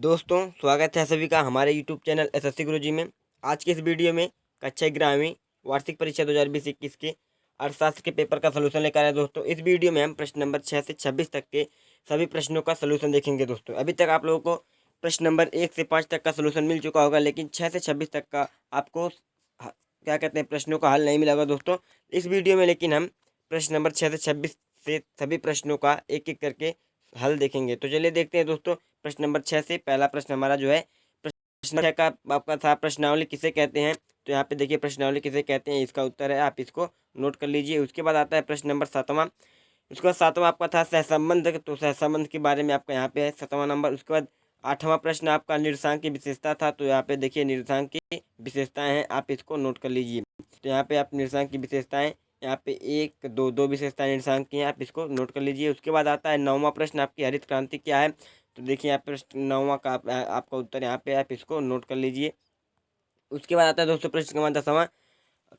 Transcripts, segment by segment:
दोस्तों स्वागत है सभी का हमारे YouTube चैनल एसएससी गुरुजी में। आज के इस वीडियो में कक्षा 11वीं वार्षिक परीक्षा 2020-21 के अर्थशास्त्र के पेपर का सलूशन लेकर आए। दोस्तों इस वीडियो में हम प्रश्न नंबर 6 से 26 तक के सभी प्रश्नों का सलूशन देखेंगे। दोस्तों अभी तक आप लोगों को प्रश्न नंबर 1 से 5 तक का सलूशन मिल चुका होगा, लेकिन 6 से 26 तक का आपको क्या कहते हैं प्रश्नों का हल नहीं मिला होगा। दोस्तों इस वीडियो में लेकिन हम प्रश्न नंबर 6 से 26 से सभी प्रश्नों का एक एक करके हल देखेंगे। तो चलिए देखते हैं दोस्तों प्रश्न नंबर 6 से। पहला प्रश्न हमारा जो है प्रश्न 6 का आपका था, प्रश्नावली किसे कहते हैं। तो यहाँ पे देखिए प्रश्नावली किसे कहते हैं, इसका उत्तर है, आप इसको नोट कर लीजिए। उसके बाद आता है प्रश्न नंबर 7वां। उसके बाद 7वां आपका था सहसंबंध, तो सहसंबंध के बारे में आपका यहाँ पे है 7वां नंबर। उसके बाद 8वां प्रश्न आपका निर्देशांक की विशेषता था। तो यहाँ पे देखिए निर्देशांक की विशेषताएं हैं, आप इसको नोट कर लीजिए। तो यहाँ पे आप निर्देशांक की विशेषताएं, यहाँ पे एक दो विशेषताएं निर्देशांक की हैं, आप इसको नोट कर लीजिए। उसके बाद आता है 9वां प्रश्न, आपकी हरित क्रांति क्या है। तो देखिए यहाँ प्रश्न 9वां का आपका उत्तर यहाँ पे, आप इसको नोट कर लीजिए। उसके बाद आता है दोस्तों प्रश्न क्रमांक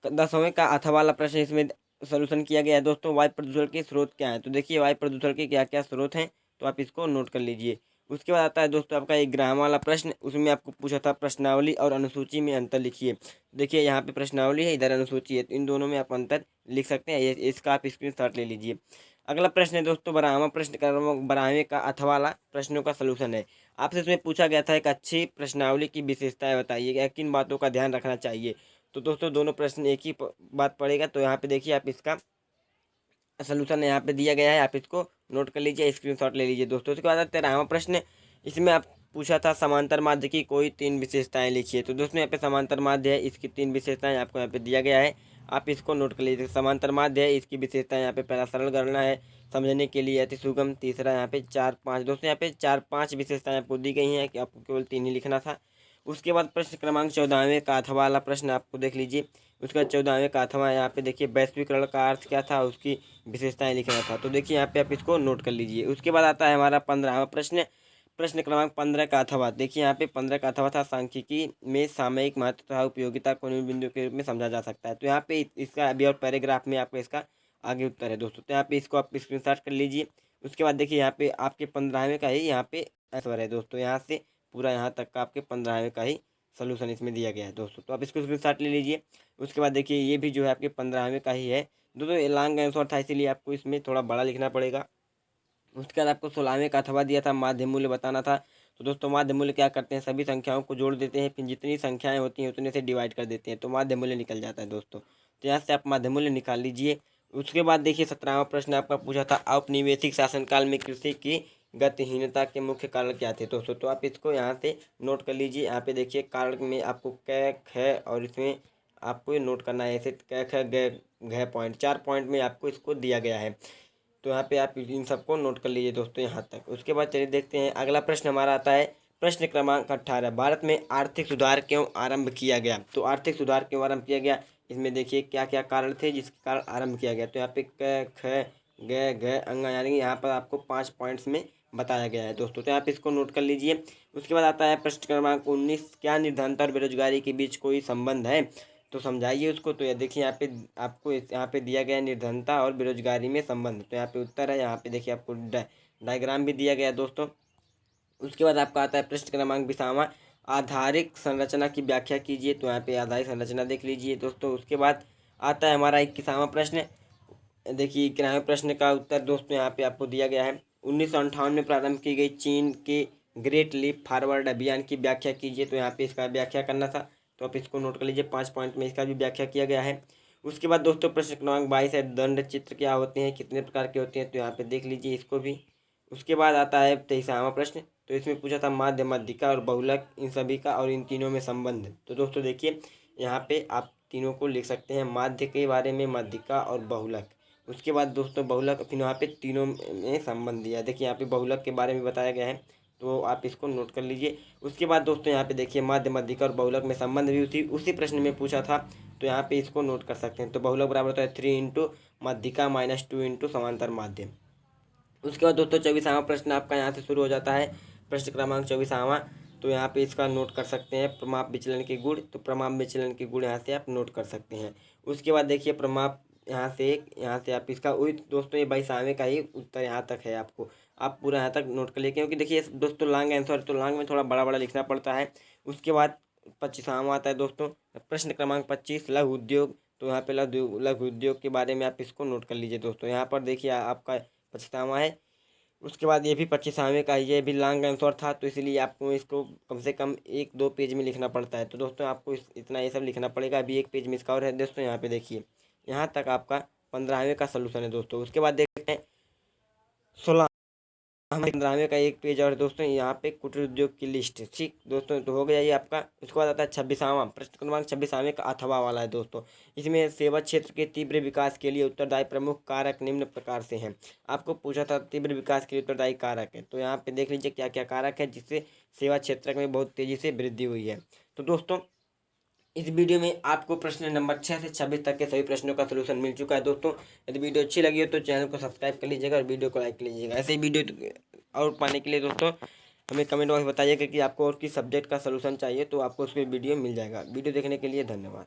10वें का अथवा वाला प्रश्न, इसमें सोल्यूशन किया गया है। दोस्तों वायु प्रदूषण के स्रोत क्या है। तो देखिए वायु प्रदूषण के क्या क्या स्रोत हैं, तो आप इसको नोट कर लीजिए। उसके बाद आता है दोस्तों आपका एक ग्राम वाला प्रश्न, उसमें आपको पूछा था प्रश्नावली और अनुसूची में अंतर लिखिए। देखिए यहाँ पे प्रश्नावली है, इधर अनुसूची है, तो इन दोनों में आप अंतर लिख सकते हैं। इसका आप स्क्रीनशॉट ले लीजिए। अगला प्रश्न है दोस्तों 12वां प्रश्न क्रमांक 12वें का अथवा वाला प्रश्नों का सलूशन है। आपसे इसमें पूछा गया था एक अच्छी प्रश्नावली की विशेषताएं बताइए, किन बातों का ध्यान रखना चाहिए। तो दोस्तों दोनों प्रश्न एक ही बात पड़ेगा। तो यहाँ पे देखिए आप इसका सलूशन यहाँ पे दिया गया है, आप इसको नोट कर लीजिए, स्क्रीनशॉट ले लीजिए। दोस्तों उसके बाद 13वां प्रश्न, इसमें आप पूछा था समांतर माध्य की कोई 3 विशेषताएं लिखिए। तो दोस्तों यहाँ पे समांतर माध्य है, इसकी 3 विशेषताएं आपको यहाँ पे दिया गया है, आप इसको नोट कर लीजिए। समांतर माध्य है, इसकी विशेषताएं यहाँ पे पहला सरल गणना है, समझने के लिए अति सुगम, तीसरा यहाँ पे 4-5। दोस्तों यहाँ पे 4-5 विशेषताएं आपको दी गई हैं कि आपको केवल 3 ही लिखना था। उसके बाद प्रश्न क्रमांक 14वें का अथवा वाला प्रश्न आपको देख लीजिए। उसके बाद 14वें का अथवा यहाँ पे देखिए वैश्वीकरण का अर्थ क्या था, उसकी विशेषताएं लिखना था। तो देखिए यहाँ पे आप इसको नोट कर लीजिए। उसके बाद आता है हमारा 15वां प्रश्न, प्रश्न क्रमांक 15 का अथवा। देखिए यहाँ पे 15 का अथवा था सांख्यिकी में सामयिक महत्व तथा उपयोगिता को निम्न बिंदु के रूप में समझा जा सकता है। तो यहाँ पे इसका अभी और पैराग्राफ में आपको इसका आगे उत्तर है दोस्तों। तो यहाँ पे इसको आप स्क्रीनशॉट कर लीजिए। उसके बाद देखिए यहाँ पे आपके 15वें का ही यहाँ पे आंसर है दोस्तों, यहाँ से पूरा यहाँ तक का आपके 15वें का ही सोल्यूशन इसमें दिया गया है दोस्तों। तो आप इसको स्क्रीनशॉट ले लीजिए। उसके बाद देखिए ये भी जो है आपके 15वें का ही है दोस्तों, ये लॉन्ग आंसर था, इसीलिए आपको इसमें थोड़ा बड़ा लिखना पड़ेगा। उसके बाद आपको 16वें का अथवा दिया था माध्य मूल्य बताना था। तो दोस्तों माध्य मूल्य क्या करते हैं, सभी संख्याओं को जोड़ देते हैं, फिर जितनी संख्याएं होती हैं उतने से डिवाइड कर देते हैं, तो माध्य मूल्य निकल जाता है दोस्तों। तो यहाँ से आप माध्य मूल्य निकाल लीजिए। उसके बाद देखिए 17वां प्रश्न आपका पूछा था औपनिवेशिक शासनकाल में कृषि की गतिहीनता के मुख्य कारण क्या थे दोस्तों। तो आप इसको यहाँ से नोट कर लीजिए। यहाँ पे देखिए कारण में आपको क ख और इसमें आपको ये नोट करना है, ऐसे क ख घ पॉइंट 4 पॉइंट में आपको इसको दिया गया है। तो यहाँ पे आप इन सबको नोट कर लीजिए दोस्तों यहाँ तक। उसके बाद चलिए देखते हैं अगला प्रश्न हमारा आता है प्रश्न क्रमांक 18, भारत में आर्थिक सुधार क्यों आरंभ किया गया। तो आर्थिक सुधार क्यों आरंभ किया गया, इसमें देखिए क्या क्या कारण थे जिसके कारण आरंभ किया गया। तो यहाँ पे क ख ग घ अंग, यानी कि यहाँ पर आपको 5 पॉइंट्स में बताया गया है दोस्तों। तो यहाँ पे इसको नोट कर लीजिए। उसके बाद आता है प्रश्न क्रमांक 19, क्या निर्धनता और बेरोजगारी के बीच कोई संबंध है, तो समझाइए उसको। तो ये देखिए यहाँ पे आपको यहाँ पे दिया गया है निर्धनता और बेरोजगारी में संबंध। तो यहाँ पे उत्तर है, यहाँ पे देखिए आपको डायग्राम भी दिया गया है दोस्तों। उसके बाद आपका आता है प्रश्न क्रमांक 20वां, आधारिक संरचना की व्याख्या कीजिए। तो यहाँ पे आधारिक संरचना देख लीजिए दोस्तों। उसके बाद आता है हमारा 21वां प्रश्न। देखिए 21वें प्रश्न का उत्तर दोस्तों यहाँ पे आपको दिया गया है, 1958 में प्रारंभ की गई चीन के ग्रेट लीप फॉरवर्ड अभियान की व्याख्या कीजिए। तो यहाँ पे इसका व्याख्या करना था, तो आप इसको नोट कर लीजिए, 5 पॉइंट में इसका भी व्याख्या किया गया है। उसके बाद दोस्तों प्रश्न क्रमांक 22 है, दंड चित्र क्या होते हैं, कितने प्रकार के होते हैं, तो यहाँ पे देख लीजिए इसको भी। उसके बाद आता है 23वां प्रश्न, तो इसमें पूछा था माध्य, मध्यिका और बहुलक, इन सभी का और इन तीनों में संबंध। तो दोस्तों देखिए यहाँ पे आप तीनों को लिख सकते हैं, माध्य के बारे में, मध्यिका और बहुलक। उसके बाद दोस्तों बहुलक, फिर यहाँ पे तीनों में संबंध दिया है। देखिए यहाँ पे बहुलक के बारे में बताया गया है, तो आप इसको नोट कर लीजिए। उसके बाद दोस्तों यहाँ पे देखिए माध्य, मध्यिका और बहुलक में संबंध भी उसी प्रश्न में पूछा था, तो यहाँ पे इसको नोट कर सकते हैं। तो बहुलक बराबर होता है 3 इंटू मध्यिका माइनस 2 इंटू समांतर माध्य। उसके बाद दोस्तों 24वां प्रश्न आपका यहाँ से शुरू हो जाता है, प्रश्न क्रमांक 24वां। तो यहाँ पे इसका नोट कर सकते हैं प्रमाप विचलन के गुण। तो प्रमाप विचलन के गुण यहाँ से आप नोट कर सकते हैं। उसके बाद देखिए प्रमाप यहाँ से आप इसका वही दोस्तों ये 22वें का ही उत्तर यहाँ तक है आपको। आप पूरा यहाँ तक नोट कर लीजिए, क्योंकि देखिए दोस्तों लॉन्ग आंसर तो लॉन्ग में थोड़ा बड़ा बड़ा लिखना पड़ता है। उसके बाद 25वां आता है दोस्तों प्रश्न क्रमांक 25 लघु उद्योग। तो यहाँ पे लघु उद्योग के बारे में आप इसको नोट कर लीजिए दोस्तों। यहाँ पर देखिए आपका 25वां है। उसके बाद ये भी 25वें का ये भी लॉन्ग आंसर था, तो इसलिए आपको इसको कम से कम 1-2 पेज में लिखना पड़ता है। तो दोस्तों आपको इतना ये सब लिखना पड़ेगा। अभी एक पेज मिस का और है दोस्तों। यहाँ पे देखिए यहाँ तक आपका 15वें का सोल्यूशन है दोस्तों। उसके बाद देखते हैं 16 15वें का एक पेज और दोस्तों यहाँ पे कुटीर उद्योग की लिस्ट। ठीक दोस्तों, तो हो गया ये आपका। उसके बाद आता है 26वां प्रश्न क्रमांक 26वें का अथवा वाला है दोस्तों। इसमें सेवा क्षेत्र के तीव्र विकास के लिए उत्तरदायी प्रमुख कारक निम्न प्रकार से हैं। आपको पूछा था तीव्र विकास के लिए उत्तरदायी कारक है, तो यहाँ पे देख लीजिए क्या क्या कारक है जिससे सेवा क्षेत्र में बहुत तेजी से वृद्धि हुई है। तो दोस्तों इस वीडियो में आपको प्रश्न नंबर 6 से 26 तक के सभी प्रश्नों का सलूशन मिल चुका है दोस्तों। यदि वीडियो अच्छी लगी हो तो चैनल को सब्सक्राइब कर लीजिएगा और वीडियो को लाइक कर लीजिएगा। ऐसे ही वीडियो और पाने के लिए दोस्तों हमें कमेंट बॉक्स में बताइएगा कि आपको और किस सब्जेक्ट का सलूशन चाहिए, तो आपको उसके वीडियो मिल जाएगा। वीडियो देखने के लिए धन्यवाद।